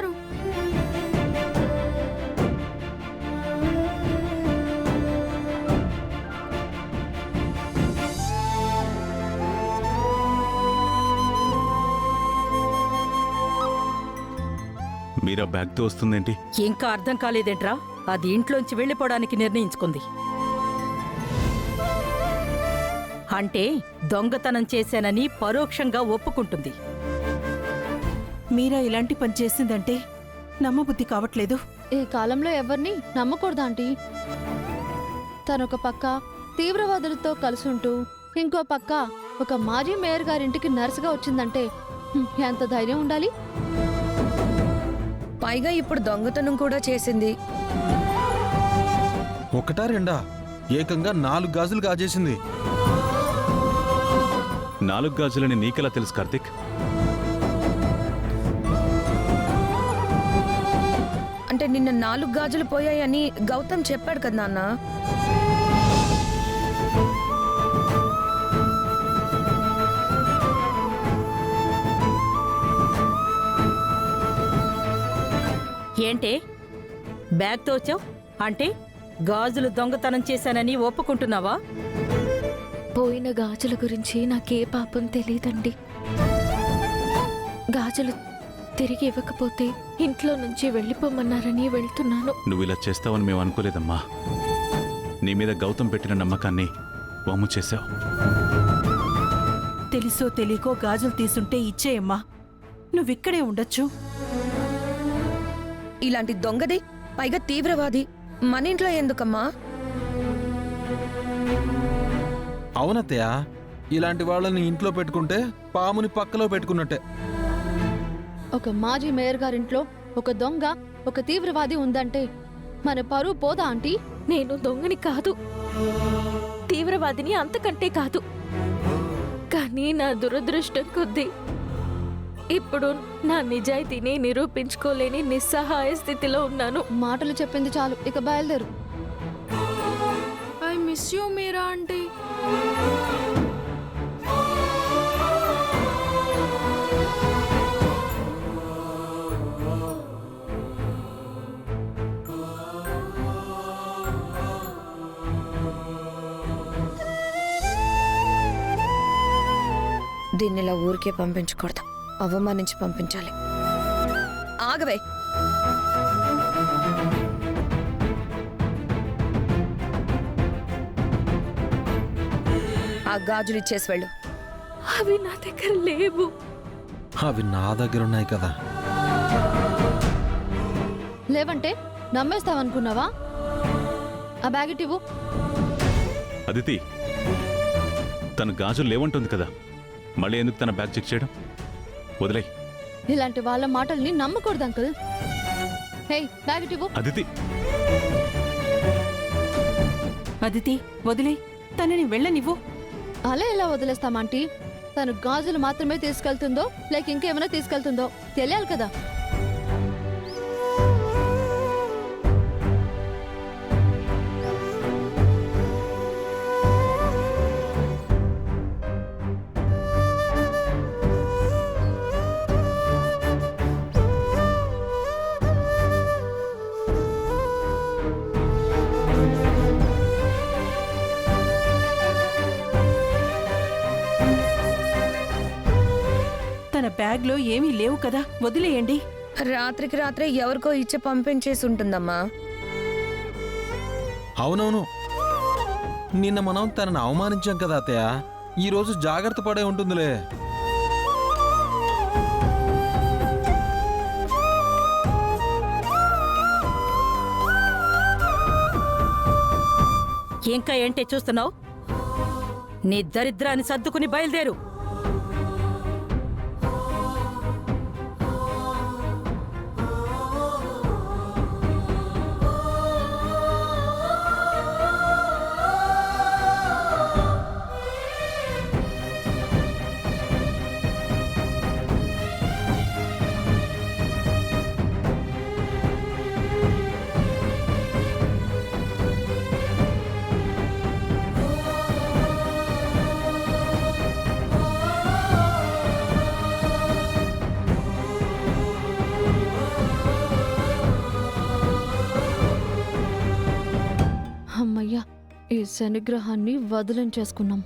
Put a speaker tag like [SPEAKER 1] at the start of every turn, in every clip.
[SPEAKER 1] చేస్తున్నారు?
[SPEAKER 2] మీరా బ్యాగ్తో వస్తుందేంటి?
[SPEAKER 3] ఇంకా అర్థం కాలేదేంట్రా? అది ఇంట్లోంచి వెళ్ళిపోవడానికి నిర్ణయించుకుంది. అంటే దొంగతనం చేశానని పరోక్షంగా ఒప్పుకుంటుంది.
[SPEAKER 4] మీరా ఇలాంటి పని చేసిందంటే నమ్మబుద్ధి కావట్లేదు.
[SPEAKER 1] ఈ కాలంలో ఎవరిని నమ్మకూడదు ఆంటీ. తనొక పక్క తీవ్రవాదులతో కలుసుంటూ ఇంకో పక్క ఒక మాజీ మేయర్ గారింటికి నర్సుగా వచ్చిందంటే ఎంత ధైర్యం ఉండాలి?
[SPEAKER 5] పైగా ఇప్పుడు దొంగతనం కూడా చేసింది.
[SPEAKER 6] ఒకటా రెండా? ఏకంగా 4 గాజులు గాజేసింది.
[SPEAKER 2] 4 గాజులని నీకెలా తెలుసు కార్తిక్?
[SPEAKER 5] అంటే నిన్న 4 గాజులు పోయాయని గౌతమ్ చెప్పాడు కదా నాన్న.
[SPEAKER 3] ఏంటే బ్యాగ్తో వచ్చావు? అంటే గాజులు దొంగతనం చేశానని ఒప్పుకుంటున్నావా?
[SPEAKER 7] పోయిన గాజుల గురించి నాకే పాపం తెలీదండి. గాజులు తిరిగి ఇవ్వకపోతే ఇంట్లో నుంచి వెళ్ళిపోమన్నారని వెళ్తున్నాను.
[SPEAKER 2] నువ్వు ఇలా చేస్తావని మేము అనుకోలేదమ్మా. నీ మీద గౌతమ్ పెట్టిన నమ్మకాన్ని వమ్ము చేశావు.
[SPEAKER 4] తెలుసో తెలియకో గాజులు తీసుంటే ఇచ్చేయమ్మా. నువ్విక్కడే ఉండొచ్చు.
[SPEAKER 5] ఇలాంటి దొంగది, పైగా తీవ్రవాది మన ఇంట్లో ఎందుకమ్మా?
[SPEAKER 6] అవునత్తయ్య, ఇలాంటి వాళ్ళని ఇంట్లో పెట్టుకుంటే పాముని పక్కలో పెట్టుకున్నట్టే.
[SPEAKER 1] ఒక మాజీ మేయర్ గారింట్లో ఒక దొంగ, ఒక తీవ్రవాది ఉందంటే మన పరువు పోదా ఆంటీ?
[SPEAKER 7] నేను దొంగని కాదు, తీవ్రవాదిని అంతకంటే కాదు. కానీ నా దురదృష్టం కొద్దీ ఇప్పుడు నా నిజాయితీని నిరూపించుకోలేని నిస్సహాయ స్థితిలో ఉన్నాను.
[SPEAKER 1] మాటలు చెప్పింది చాలు, ఇక బయలుదేరు.
[SPEAKER 8] I miss you Meera aunty.
[SPEAKER 5] దీన్నిలా ఊరికే పంపించకూడదు, అవమానించి పంపించాలి. ఆగవే. ఆ గాజులు ఇచ్చేసి వెళ్ళు.
[SPEAKER 7] అవి నా దగ్గర లేవు.
[SPEAKER 6] అవి నా దగ్గర ఉన్నాయి కదా.
[SPEAKER 1] లేవంటే నమ్మేస్తావనుకున్నావా? ఆ బ్యాగ్ ఇవ్వు.
[SPEAKER 2] అదితి, తన గాజులు లేవంటుంది కదా, మళ్ళీ ఎందుకు తన బ్యాగ్ చెక్ చేయడం? వదిలే.
[SPEAKER 1] ఇలాంటి వాళ్ళ మాటల్ని నమ్మకూడదు అంకుల్. హే, బ్యాగ్ ఇవ్వు.
[SPEAKER 2] అదితి,
[SPEAKER 4] అదితి వదిలే, తనని వెళ్ళనివ్వు.
[SPEAKER 1] అలా ఎలా వదిలేస్తామాంటీ? తను గాజులు మాత్రమే తీసుకెళ్తుందో లేక ఇంకేమైనా తీసుకెళ్తుందో తెలియాలి కదా.
[SPEAKER 4] తన బ్యాగ్లో ఏమీ లేవు కదా, వదిలేయండి.
[SPEAKER 5] రాత్రికి రాత్రే ఎవరికో ఇచ్చి పంపించేసి ఉంటుందమ్మా.
[SPEAKER 6] అవునవును, నిన్న మనం తనని అవమానించాం కదా అత్తయ్య. ఈరోజు జాగ్రత్త పడే ఉంటుందిలే.
[SPEAKER 3] ఇంకా ఏంటే చూస్తున్నావు? నీ దరిద్రాన్ని సర్దుకుని బయలుదేరు.
[SPEAKER 1] శనిగ్రహాన్ని వదిలించేసుకున్నాం.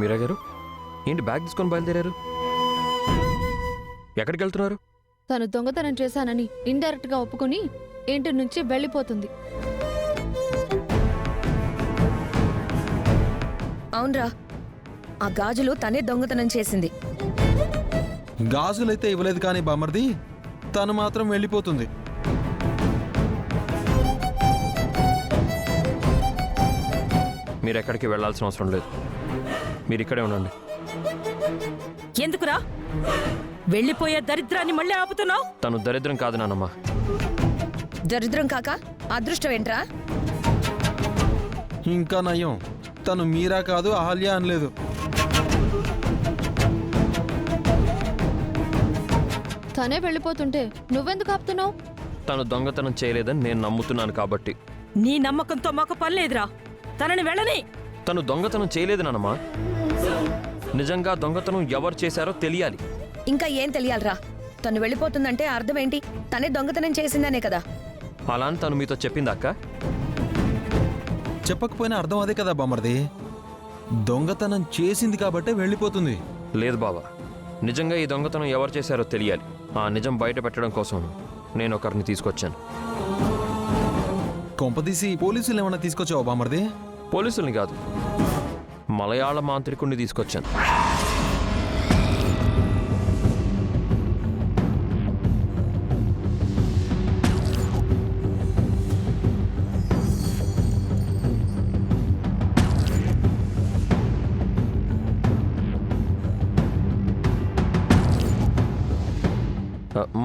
[SPEAKER 8] మీరా గారు ఏంటి బ్యాగ్ తీసుకొని బయలుదేరారు? ఎక్కడికి వెళ్తున్నారు?
[SPEAKER 1] తను దొంగతనం చేశానని ఇండైరెక్ట్ గా ఒప్పుకుని ఇంటి నుంచి వెళ్ళిపోతుంది.
[SPEAKER 5] అవునరా, ఆ గాజులు తనే దొంగతనం చేసింది.
[SPEAKER 6] గాజులైతే ఇవ్వలేదు కానీ బామర్ది, తను మాత్రం వెళ్ళిపోతుంది.
[SPEAKER 8] మీరు ఎక్కడికి వెళ్ళాల్సిన అవసరం లేదు, మీరు ఇక్కడే ఉండండి.
[SPEAKER 3] ఎందుకురా వెళ్ళిపోయే దరిద్రాన్ని మళ్ళీ ఆపుతున్నావు?
[SPEAKER 8] తను దరిద్రం కాదు నానమ్మ.
[SPEAKER 5] దరిద్రం కాక అదృష్టం ఏంట్రా?
[SPEAKER 6] ఇంకా నయం, తను మీరా కాదు అహల్య అనలేదు.
[SPEAKER 1] తనే వెళ్ళిపోతుంటే నువ్వెందుకు ఆపుతున్నావు?
[SPEAKER 8] తను దొంగతనం చేయలేదని నేను నమ్ముతున్నాను కాబట్టి.
[SPEAKER 3] నీ నమ్మకంతో మాకు పనిలేదురా, తనని వెళ్ళని.
[SPEAKER 8] తను దొంగతనం చేయలేదు నానమ్మ. నిజంగా దొంగతనం ఎవరు చేశారో తెలియాలి.
[SPEAKER 5] ఇంకా ఏం తెలియాలరా? తను వెళ్ళిపోతుందంటే అర్థం ఏంటి? తనే దొంగతనం చేసిందనే కదా.
[SPEAKER 8] అలా అని తను మీతో చెప్పిందా అక్క?
[SPEAKER 6] చెప్పకపోయినా అర్థం అదే కదా బామర్ది, దొంగతనం చేసింది కాబట్టే వెళ్ళిపోతుంది.
[SPEAKER 8] లేదు బావా, నిజంగా ఈ దొంగతనం ఎవరు చేశారో తెలియాలి. ఆ నిజం బయట పెట్టడం కోసం నేను ఒకరిని తీసుకొచ్చాను.
[SPEAKER 6] కొంపదీసి పోలీసులు ఏమన్నా తీసుకొచ్చావా బామర్ది?
[SPEAKER 8] పోలీసుల్ని కాదు, మలయాళ మాంత్రికుణ్ణి తీసుకొచ్చాను.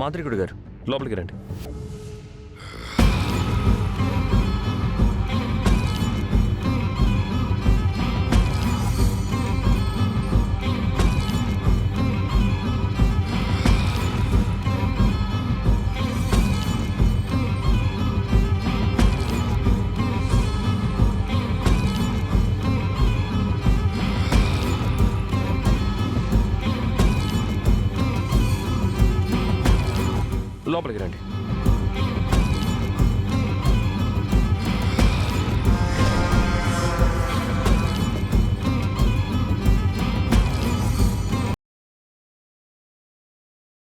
[SPEAKER 8] మాంత్రికుడు గారు లోపలికి రండి. లోపలికి రండి.